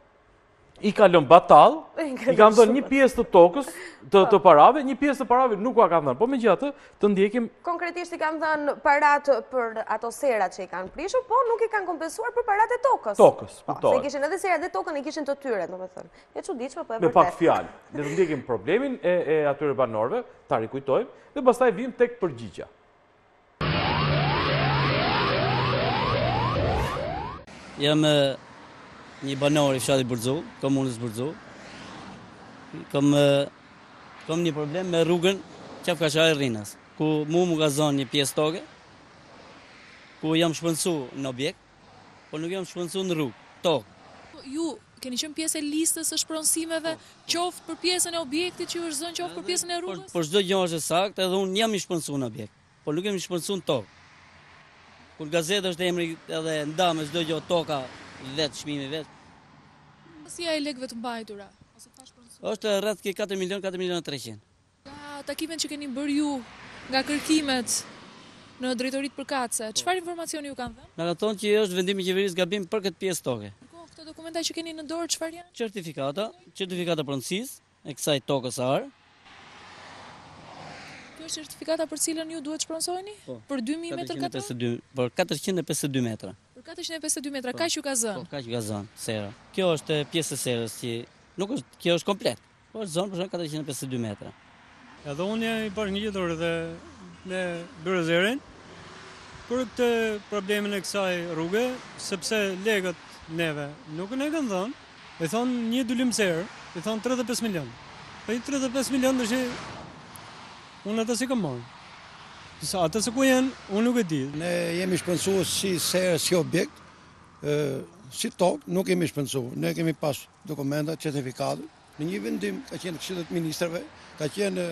i ka lënë batall, i ka dhënë një pjesë të tokës, të parave, një pjesë të parave nuk ka dhënë. Po megjithatë, të ndjekim. Konkretisht i kanë dhënë parat për ato serat që i kanë prishur, po nuk i kanë kompensuar për parat e tokës. Tokës, po. kuptoj. Se kishin edhe serat e tokën, i kishin të tyre, domethënë. E çuditshme, po e vërtet. Me pak fjalë, ne do ndjekim problemin e atyre banorëve, ta rikujtojmë, dhe pastaj vim tek përgjigja. Jam një banor i fshatit Burxu, komunës Burxu. Kam një problem me rrugën Qafkaqari Rrinas, ku mu ka zonë një pjesë toke, ku jam shpëndsu në objekt, por nuk jam shpëndsu në rrugë, tokë. Ju keni qenë pjesë e listës së shpronësimeve, qoftë për pjesën e objektit që është zonë, qoftë për pjesën e rrugës? Por çdo gjë është saktë, edhe unë jam i shpëndsu në objekt, por nuk jam i shpëndsu në tokë. Kur gazetë është emri edhe ndamë çdo gjë toka vetë çmimi vetë. Si ai lekëve të mbajtura? Është rreth 4 milion 300. Takimet që keni bërë ju nga kërkimet në drejtoritë përkatëse, çfarë informacioni ju kanë dhënë? Na ka thonë që është vendimi i qeverisë gabim për këtë pjesë toke. Këto dokumenta që keni në dorë çfarë janë? Certifikata pronësisë e kësaj tokës AR. Kjo është certifikata për cilën ju duhet shpronsoheni? Për 2000 metër katror? Për 452 metra. Për 452 metra, kaq ju ka zënë? Kaq ka zënë sera. Kjo është pjesë e serës që nuk është, kjo është komplet. Po është zonë për 452 metra. Edhe unë jam i bashkëngjitur dhe me Byrëzerin për këtë problemin e kësaj rruge, sepse legët neve nuk ne kanë dhënë, e thonë një dulymser, e thonë 35 milion. Po i 35 milion është unë atë si kam marrë. Atë se ku janë, unë nuk e di. Ne jemi shpensuar si serë, si objekt, si tokë, nuk jemi shpensuar. Ne kemi pas dokumenta, certifikatë. Në një vendim ka qenë Këshillit e Ministrave, ka qenë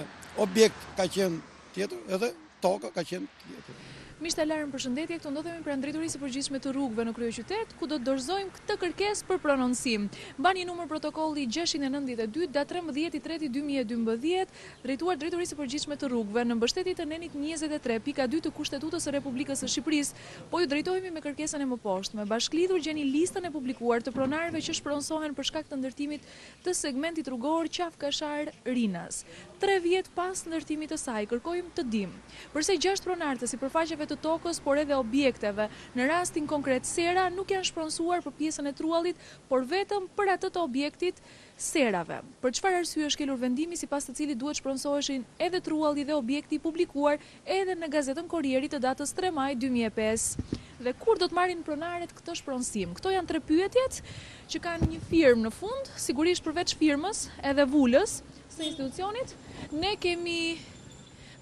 objekt, ka qenë tjetër, edhe toka ka qenë tjetër. Miqtë e larë, përshëndetje, këtu ndodhemi pranë Drejtorisë së Përgjithshme të Rrugëve në kryeqytet, ku do të dorëzojmë këtë kërkesë për prononsim. Mbani numër protokolli 692 datë 13/3/2012, drejtuar Drejtorisë së Përgjithshme të Rrugëve në mbështetje të nenit 23.2 të Kushtetutës së Republikës së Shqipërisë. Po ju drejtohemi me kërkesën e mëposhtme. Bashklidhur gjeni listën e publikuar të pronarëve që shpronsohen për shkak të ndërtimit të segmentit rrugor Qafkashar-Rinas. 3 vjet pas ndërtimit të saj, kërkojmë të dimë përse 6 pronarë të sipërfaqeve të tokës, por edhe objekteve, në rastin konkret sera, nuk janë shpronsuar për pjesën e truallit, por vetëm për atë të objektit serave. Për çfarë arsye është kelur vendimi sipas të cilit duhet shpronsoheshin edhe trualli dhe objekti publikuar edhe në gazetën Korrieri të datës 3 maj 2005. Dhe kur do të marrin pronaret këtë shpronsim? Këto janë 3 pyetjet që kanë një firmë në fund, sigurisht përveç firmës edhe vulës së institucionit. Ne kemi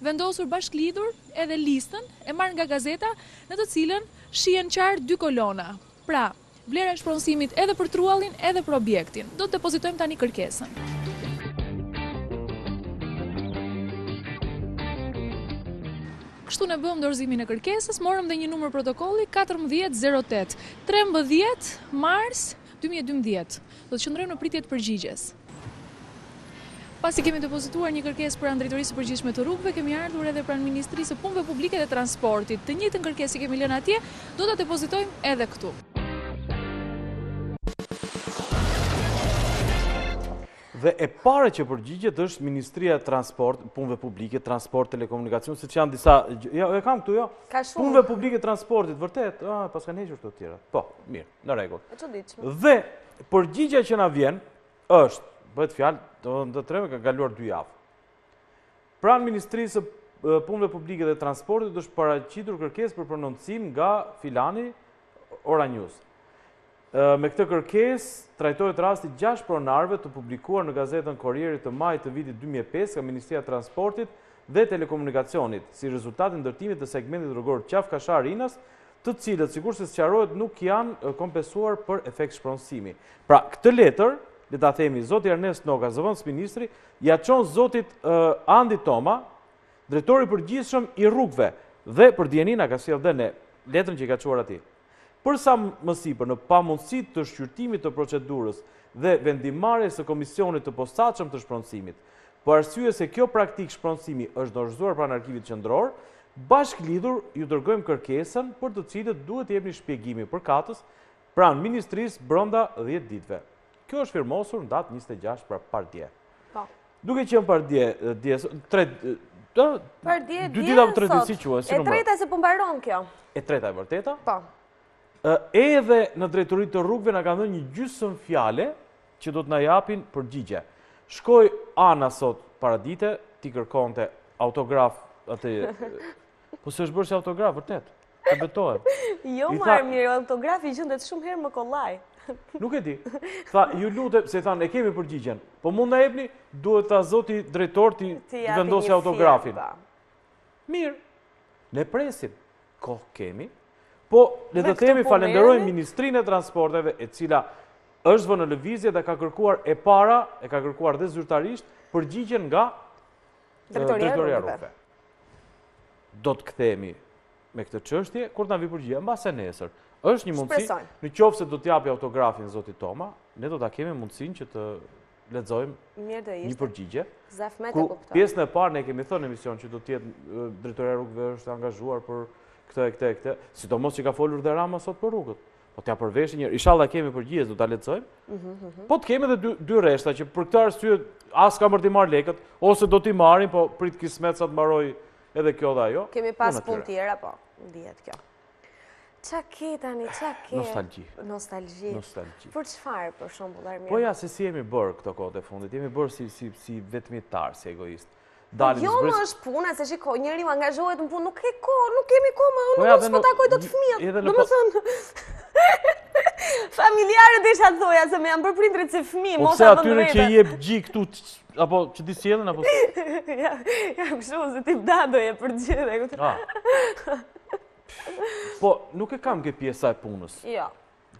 vendosur bashklidhur edhe listën e marrë nga gazeta në të cilën shihen qartë 2 kolona. Pra, vlera e shpronsimit edhe për truallin edhe për objektin. Do të depozitojmë tani kërkesën. Kështu ne bëm dorëzimin e kërkesës, morëm dhe një numër protokolli 1408, 13 mars 2012. Do të qëndrojmë në pritje të përgjigjes. Pasi kemi depozituar një kërkesë pranë Drejtorisë së Përgjithshme të Rrugëve, kemi ardhur edhe pranë Ministrisë së Punëve Publike dhe Transportit. Të njëjtën kërkesë kemi lënë atje, do ta depozitojmë edhe këtu. Dhe e pare që përgjigjet është Ministria e Transport, Punëve Publike, Transport, Telekomunikacion, siç janë disa, ja, e kam këtu, jo. Ka shumë. Punëve Publike, Transportit, vërtet, pas kanë hequr këto të tjera. Po, mirë, në rregull. E çuditshme. Dhe përgjigja që na vjen është, bëhet fjalë, do të treve ka kaluar 2 javë. Pranë Ministrisë së Punëve Publike dhe Transportit është paraqitur kërkesë për prononcim nga filani Oranjus. Me këtë kërkesë trajtohet rasti 6 pronarëve të publikuar në gazetën Korrieri të majit të vitit 2005 nga Ministria e Transportit dhe Telekomunikacionit, si rezultati ndërtimit të segmentit rrugor Qafkashar-Rinas, të cilët sigurisht se sqarohet nuk janë kompensuar për efekt shpronsimi. Pra, këtë letër, le ta themi, zoti Ernest Noga, zëvendës ministri, ja çon zotit Andi Toma, drejtori i përgjithshëm i rrugëve, dhe për dijenina ka sjellë dhe ne letrën që i ka çuar atij. Përsa më sipër në pamundësitë të shqyrtimit të procedurës dhe vendimarrjes së komisionit të posaçëm të shpronsimit, për arsye se kjo praktikë shpronsimi është dorëzuar pranë arkivit qendror, bashklidhur ju dërgojmë kërkesën për të cilët duhet të jepni shpjegimi përkatës pranë ministrisë brenda 10 ditëve. Kjo është firmosur në datë 26 par dje. Duke qenë par dje, 2 ditë apo 3 ditë si quhet, si numër. E treta se po mbaron kjo. E treta e vërteta? Po. Edhe në Drejtoritë të Rrugëve na kanë dhënë një gjysmë fjale që do të na japin përgjigje. Shkoi Ana sot paradite, ti kërkonte autograf atë. Po s'është bërë si autograf vërtet. Të betohem. Jo, marr mirë, autografi gjendet shumë herë më kollaj. Nuk e di. Tha, ju lutem, se thanë, e kemi përgjigjen. Po mund na jepni, duhet ta zoti drejtor ti vendosë autografin. Mirë. Ne presim. Kohë kemi. Po, le të themi, falenderojmë Ministrinë e Transporteve, e cila është vënë në lëvizje dhe ka kërkuar e para, e ka kërkuar dhe zyrtarisht, përgjigjen nga Drejtoria e Rrugëve. Do të kthehemi me këtë çështje kur ta vi përgjigje, mbase nesër. Është një mundësi, në qoftë se do t'japi autografin zoti Toma, ne do ta kemi mundësinë që të lexojmë Mirë do një ishte. përgjigje. Zafmet e Ku kuptoj. pjesën e parë ne kemi thënë në emision që do të jetë drejtoria e rrugëve është angazhuar për këtë, sidomos që ka folur dhe Rama sot për rrugët. Po t'ja përvesh një, inshallah kemi përgjigje, do ta lexojmë. Po të kemi edhe dy rreshta që për këtë arsye as ka mërti marr lekët, ose do t'i marrin, po prit kismet sa të mbaroj edhe kjo dhe ajo. Kemi pas punë tjera, po, ndihet kjo. Qa ke tani, qa ke? Nostalgji. Për çfarë, për shembull, Armir? Po ja, se si jemi bërë këto kohët e fundit, jemi bërë si vetmitar, si egoist. Jo, më është puna, se shiko, njeriu angazhohet në punë, nuk ke kohë, nuk kemi kohë, nuk s'po takoj dot fëmijët. Domethënë, familjarët isha të thoja, se me janë bërë prindrit si fëmijë, mos ta vënë atyre që jep gjik këtu, apo që ti sjellën, apo... Ja, kështu, se tip dadoje për gjithë. Po, nuk e kam ke pjesa e punës. Jo.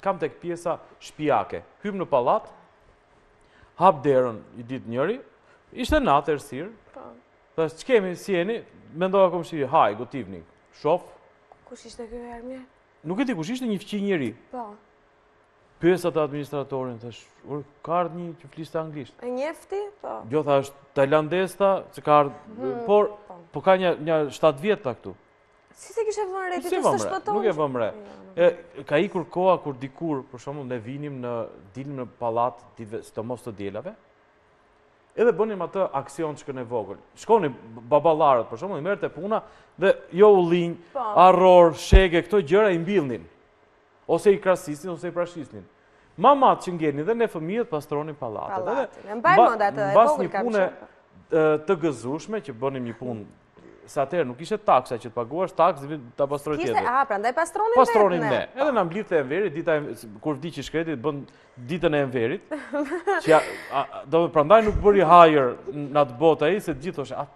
Kam tek pjesa shtëpiake. Hym në pallat, hap derën i ditë njëri, ishte natë errësirë. Thash, ç'kemi si jeni? Mendova komshi, haj, gotivnik. Shof. Kush ishte ky Armir? Nuk e di kush ishte, një fqi njeri. Po. Pyesa të administratorin, thash, ka ardhur një që fliste anglisht. E njefti? Po. Jo, thash, tajlandesta, që ka ardhur, po ka një 7 vjet ta këtu. Si se kishe vënë re, ti të shpëton? Nuk e vëmë re. Ka ikur koha kur dikur, për shembull, ne dilim në pallat, sidomos të dielave. Edhe bënim atë aksion çka në vogël. Shkonin baballarët, për shembull, i merrte puna dhe jo ullinj, arror, shege, këto gjëra i mbillnin. Ose i krasisnin ose i prashisnin. Mamat që ngjenin dhe ne fëmijët pastronin pallatet. Edhe mbas një pune të gëzueshme që bënim një punë. Se atëherë nuk ishte taksa që të paguash, taksë ta pastroj tjetër. Prandaj pastronin ne. Pastronin ne. Edhe na mblidhte enverit, kur vdi që shkreti, bën ditën e enverit. Që prandaj nuk bëri hajër në atë botë ai, se të gjithë thoshte,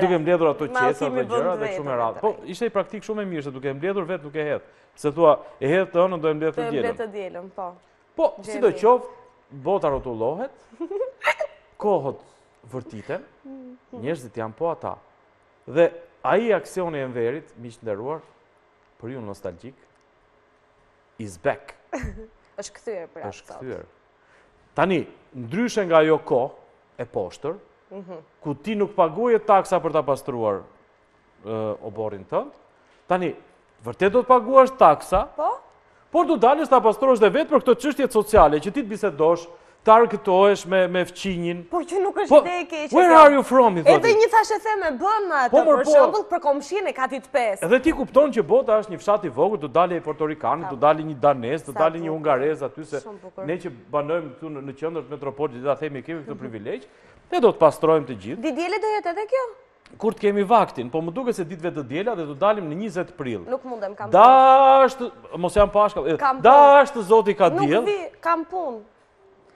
duke mbledhur ato qesa dhe gjëra dhe kështu me radhë. Po ishte i praktik shumë e mirë, se duke mbledhur vetë nuk e hedh. Se thua, e hedh të ënën, do e mbledh të dielën. Do e mbledh të dielën, po. Po, sidoqoftë, bota rrotullohet, kohët vërtiten, njerëzit janë po ata. Dhe ai aksioni e enverit, miq nderuar, për ju nostalgjik, is back. Është kthyer për atë. Është kthyer. Tani, ndryshe nga ajo kohë e poshtër, ku ti nuk paguaje taksa për ta pastruar oborrin tënd, tani vërtet do të paguash taksa, por do dalësh ta pastrosh dhe vetë për këto çështje sociale që ti të bisedosh, të argëtohesh me fqinjin. Po që nuk është ide e keqe. Where are you from, i thoti? Edhe një thashë theme bën atë, për shembull, për komshin e katit 5. Edhe ti kupton që bota është një fshat i vogël, do dalë portorikanit, do dalë një danes, do dalë një hungarez aty, se ne që banojmë këtu në qendër të metropolit, ta themi kemi këtë privilegj, ne do të pastrojmë të gjithë. Diele do jetë edhe kjo? Kur të kemi vaktin, po më duket se ditëve të diela dhe do dalim në 20 prill. Nuk mundem, kam punë. Dashtë, mos jam pashkall, dashtë Zoti ka diell. Nuk vi, kam punë.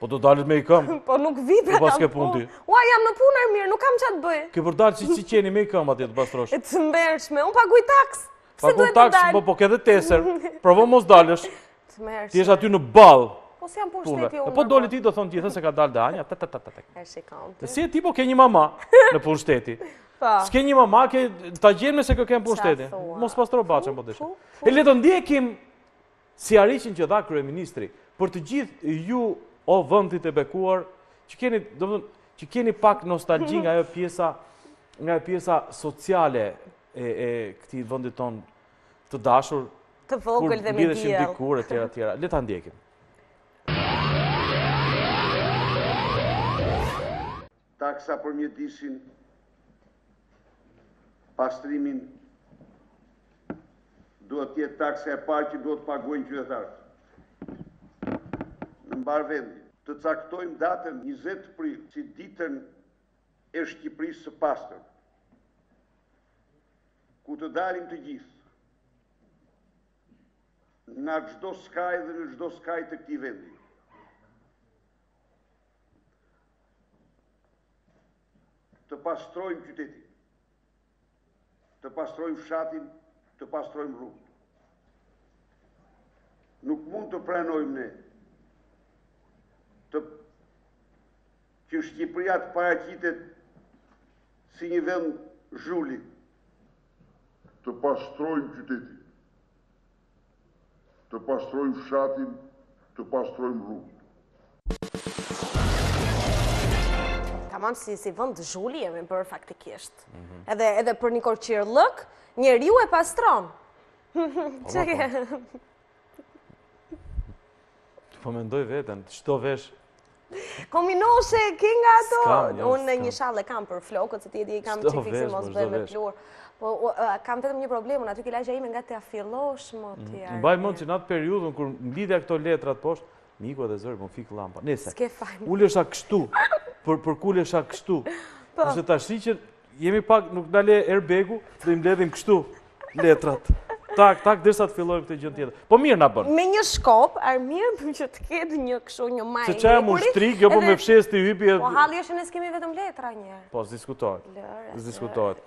Po do dalit me i këm. Po nuk vi pra kam punë. Ua, jam në punë Armir, nuk kam çat bëj. Ke për dalë si qeni me i këm atje të pastrosh. E të mbershme, unë paguaj taks. Paguaj taks, po ke dhe teser. Provo mos dalësh. Të mbershme. Ti jesh aty në ball. Po si jam punë shteti unë. Po doli ti do thonë gjithë se ka dalë Danja. E shikon. Si e ti po ke një mama në punë shteti. S'ke një mama, ta gjenë se kë kem punë shteti. Mos pastro baçën po deshe. E le të ndjekim si arrishin që dha kryeministri për të gjithë ju o vëndit e bekuar, që keni pak nostalgji nga ajo pjesa sociale e këtij vendit ton të dashur, të vogël dhe me diell. Dikur etj. Le ta ndjekim. Taksa për mjedisin, pastrimin, duhet të jetë taksa e parë që duhet paguajnë qytetarët. Në mbar vendi, të caktojmë datën 20 prill si ditën e Shqipërisë së pastër, ku të dalim të gjithë nga çdo skaj dhe në çdo skaj të këtij vendi. Të pastrojmë qytetin, të pastrojmë fshatin, të pastrojmë rrugën. Nuk mund të pranojmë ne që Shqipëria të paraqitet si një vend zhulli. Të pastrojmë qytetin, të pastrojmë fshatin, të pastrojmë rrugën. tamam si vend zhuli jemi për faktikisht. Edhe për një korçirllëk, njeriu e pastron. Po mendoj veten, çdo vesh Kominoshe, ke nga ato? Unë s'kam. një shallë kam për flokët, se ti kam që fiksim mos bëj me plur. Po kam vetëm një problem, aty ke lagja ime nga të afillosh më tjerë. Mbaj mend që në atë periudhën kur mblidhja këto letrat poshtë, miku edhe zëri, më fik llampa. Nëse. S'ke fajn. Ulesha kështu, për kulesha kështu. Ose tash që jemi pak nuk na le airbag-u, do i mbledhim kështu letrat. Tak, derisa të fillojmë këtë gjë tjetër. Po mirë na bën. Me një shkop, mirë për që të ketë një kështu një majë. Se çaja më shtrik, jo po me fshes të hypi. Po halli është ne s'kemi vetëm letra një. Po diskutohet.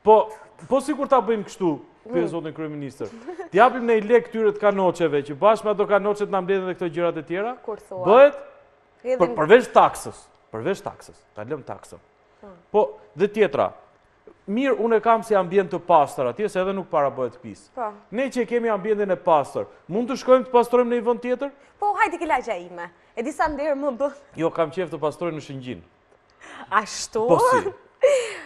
Po sikur ta bëjmë kështu, pyet zotin kryeministër. T'japim në lek këtyre të kanoçeve që bashkë me ato kanoçet na mbledhin edhe këto gjërat e tjera. Bëhet përveç taksës. Ta lëm taksën. Po dhe tjetra. Mirë, unë e kam si ambient të pastër atje, se edhe nuk para bëhet pis. Ne që kemi ambientin e pastër, mund të shkojmë të pastrojmë në një vend tjetër? Po, hajde ke lagja ime. E disa nderë më bë. Jo, kam qef të pastrojmë në Shëngjin. Ashtu? Po si.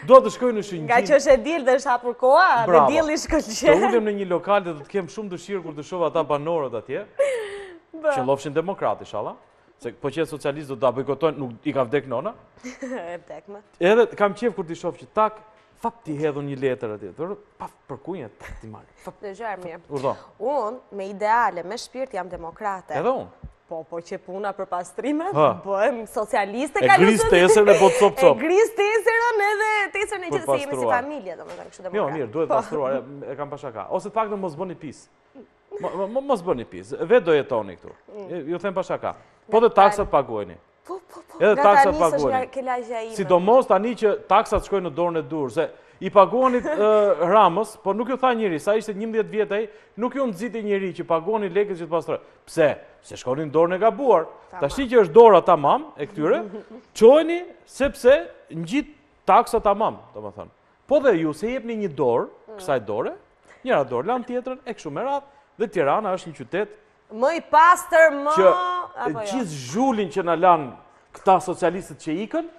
Do të shkoj në Shëngjin. Nga që është e dilë dhe është hapur koha, dhe dilë i shkëllqen. Të ulem në një lokal dhe do të kem shumë dëshirë kur të shoh ata banorët atje, që lofshin demokrat, inshallah. Se po që socialistë do ta bojkotojnë, nuk i ka vdek nona. E vdek më. Edhe kam qef kur të shoh që tak fap ti hedhun një letër atje. Paf për kunje ti marr. Dëgjoj mirë. Urdo. Unë me ideale, me shpirt jam demokrate. Edhe unë. Po që puna për pastrimet, bëhem socialiste. E gris tesërën e bot cop. E gris tesërën edhe tesërën e që se jemi si familje, domethënë kështu demokrat. Jo, mirë, duhet pastruar, e kam pa shaka. Ose të paktën mos bëni pis. Mos bëni pis. Vetë do jetoni këtu. Ju them pa shaka. Po dhe taksat paguajeni. Edhe taksat paguajeni. Sidomos tani që taksat shkojnë në dorën e dur, se i paguanit Ramës, po nuk ju tha njëri, sa ishte 11 vjet ai, nuk ju nxiti njëri që paguani lekët që të pastroj. Pse? Se shkonin dorën e gabuar. Tashi që është dora tamam e këtyre, çojeni sepse ngjit taksa tamam, domethënë. Po dhe ju se jepni një dorë, kësaj dore, njëra dorë lan tjetrën e kështu me radhë, dhe Tirana është një qytet më i pastër, më që gjithë zhulin që na lan këta socialistët që ikën,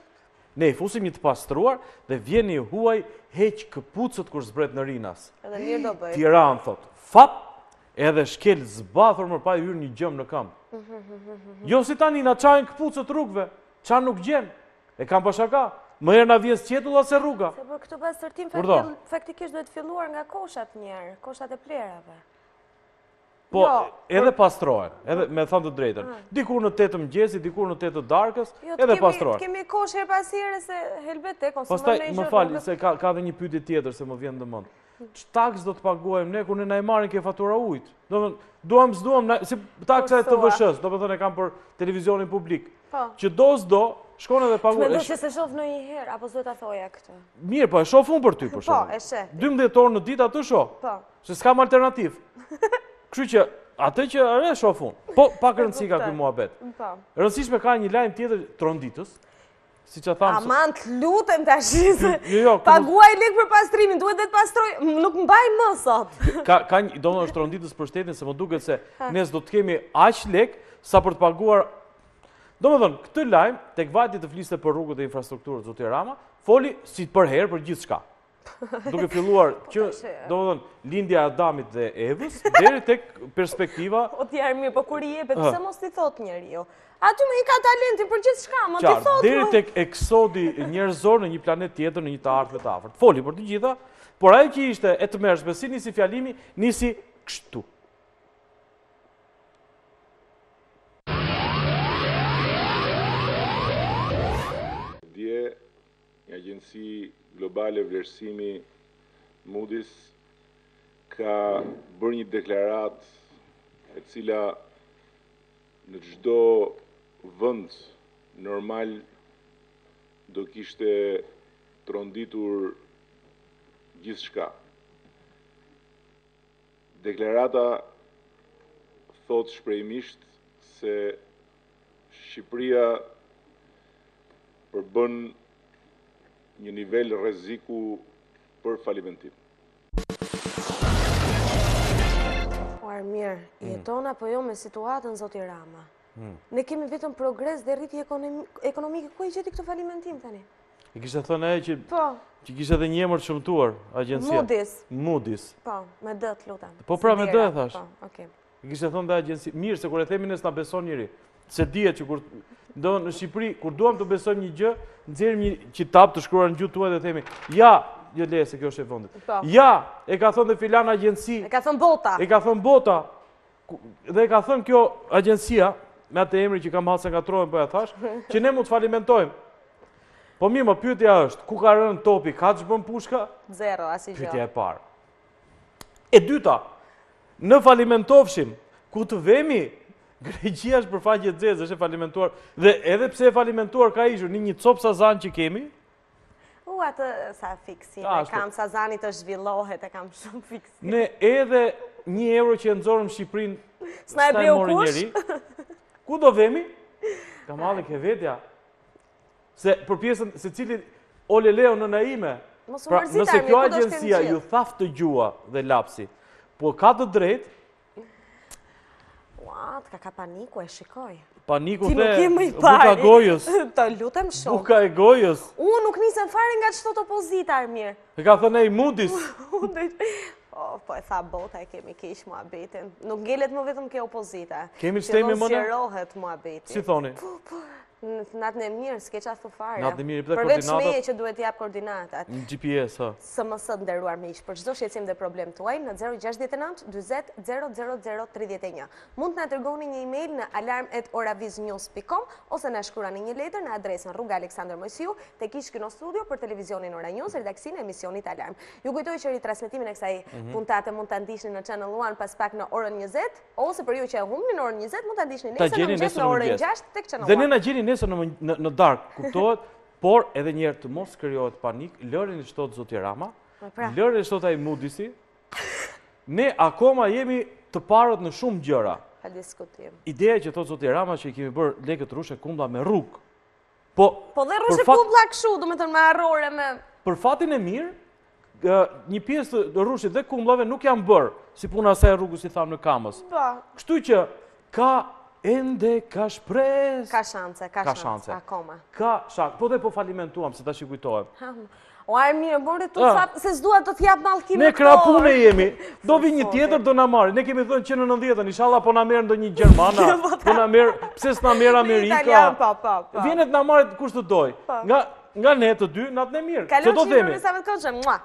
ne i fusim një të pastruar dhe vjen një huaj heq këpucët kur zbret në Rinas. Edhe mirë do bëj. Tiranë thot, fap, edhe shkel zbathur më pa i hyrë një gjëm në këmbë. Jo si tani na çajnë këpucët rrugëve, çan nuk gjen. E kam pa shaka. Më herë na vjen sqetulla se rruga. Se për këtë pastërtim faktikisht duhet filluar nga koshat njerë, koshat e plerave. Po, edhe pastrohen, edhe me thënë të drejtën. Dikur në 8 mëngjesi, dikur në 8 darkës, edhe pastrohen. Kemi kosh her pas here se helbet e konsumon në gjë. Më falë, se ka dhe një pyetje tjetër se më vjen në mend. Taks do të paguajmë ne kur ne na i marrin ke fatura ujit. Duam s'duam, si taksa e TVSH-s, domethënë e kam për televizionin publik. Që do, shkon edhe paguaj. Mendoj se shoh ndonjëherë apo s'do ta thoja këtë. Mirë, po e shoh unë për ty për shkak. Po, e sheh. 12 orë në ditë atë shoh. Po. Se s'kam alternativë. Kështu që atë që e shoh unë. Po pak rëndësi ka ky muhabet. Po. Rëndësishme ka një lajm tjetër troditës. Siç e tham. Aman, lutem tash. Paguaj lek për pastrimin, duhet të pastroj, nuk mbaj më sot. Ka domosdoshmë është troditës për shtetin se më duket se ne do të kemi aq lek sa për të paguar. Domethënë, këtë lajm tek vajti të fliste për rrugët e infrastrukturës zoti Rama, foli si për herë për gjithçka. Duke filluar që, domethënë, lindja e Adamit dhe Evës, deri tek perspektiva. O t'jarë mirë, po kur i jepet, pse mos t'i thot njeriu? Aty më i ka talentin për gjithçka, më t'i thot. Deri tek eksodi njerëzor në një planet tjetër, në një të ardhme të afërt. Foli për të gjitha, por ajo që ishte e tmerrshme, si nisi fjalimi, nisi kështu. Dje, një agjenci globale vlerësimi Moody's ka bërë një deklarat e cila në çdo vend normal do kishte tronditur gjithçka. Deklarata thot shprehimisht se Shqipëria përbën një nivel rreziku për falimentim. Mirë, jeton apo jo me situatën zoti Rama? Ne kemi vetëm progres dhe rritje ekonomike. Ku i gjeti këtë falimentim tani? I kishte thënë ai që Po. që kishte edhe një emër të shëmtuar agjencia. Moody's. Po, me D, lutem. Po pra me D thash. Po, okay. I kishte thënë dhe agjenci. Mirë, se kur e themi ne s'na beson njëri. Se dihet që kur do në Shqipëri, kur duam të besojmë një gjë, nxjerrim një kitap të shkruar në gjuhë tuaj dhe themi, ja, jo le se kjo është e fundit. Ja, e ka thënë dhe filan agjenci. E ka thënë bota. E ka thënë bota. Dhe e ka thënë kjo agjencia, me atë emri që kam halë se nga trojnë, po ja thash, që ne mund të falimentojmë. Po mirë, më pyetja është, ku ka rënë topi, ka që bën pushka? Zero, asnjë gjë. Pyetja e parë. E dyta, në falimentovshim, ku të vemi, Greqia është për faqe zezë, është e falimentuar, dhe edhe pse e falimentuar ka ishur një copë sazan që kemi, atë sa fiksim, e kam sazani të zhvillohet, e kam shumë fiksim. Ne edhe €1 që e nëzorëm Shqiprin, s'na e bleu kush? Ku do vemi? Ka malli ke vetja. Se për pjesën, se cili ole leo në naime, pra nëse kjo agjencia ju thaf të gjua dhe lapsi, po ka të drejt, ka paniku, e shikoj. Paniku the, buka gojës. Të lutem shumë. Buka e gojës. Unë nuk nisem fare nga çdo opozita, Armir. E ka thënë ai Moody's. Po e tha bota, e kemi keq muhabetin. Nuk ngelet më vetëm ke opozita. Kemi shtemi më në? Sqarohet muhabeti. Si thoni? Natën e mirë, s'ke qa thu fare. Natën e mirë, për përveç meje që duhet jap koordinatat. Në GPS, ha. SMS nderuar miq, për çdo shqetësim dhe problem tuaj në 069 40 00031. Mund të na dërgoni një email në alarm@oraviznews.com ose na shkruani një letër në adresën Rruga Aleksandër Mojsiu, tek ish Kino Studio për televizionin Ora News, redaksinë e emisionit Alarm. Ju kujtoj që ritransmetimin e kësaj puntate mund ta ndiqni në Channel 1 pas pak në orën 20, ose për ju që e humbni në orën 20 mund ta ndiqni nesër në orën 6 tek Channel 1. Dhe ne na gjeni nesër në dark, kuptohet, por edhe njerë të mos krijohet panik, lërin e shtot Zoti Rama, lërin e shtot ai Moody's-i, ne akoma jemi të parët në shumë gjëra. Pa diskutim. Ideja që thot Zoti Rama që i kemi bërë lekët rrushe kumbla me rrugë. Po dhe rrushe kumbla kështu, do me të me arrore me... Për fatin e mirë, një pjesë të rrushit dhe kumblave nuk janë bërë, si puna asaj rrugës i thamë në Kamës. Kështu që ka ende ka shpres. Ka shanse, akoma. Ka shanse, po dhe po falimentuam, se ta shikujtojmë. O Armir, bërë tu se s'dua të t'jap mallkime. Ne krapune jemi, do vi një tjetër do na marri. Ne kemi thënë që në 90-ën, inshallah po na merr ndonjë Gjermana, po na merr, pse s'na merr Amerika. Italian, po. Vjenet na marrit kush të doj. Nga ne të dy, natën e mirë. Kalon që në rësavet koqë, mua.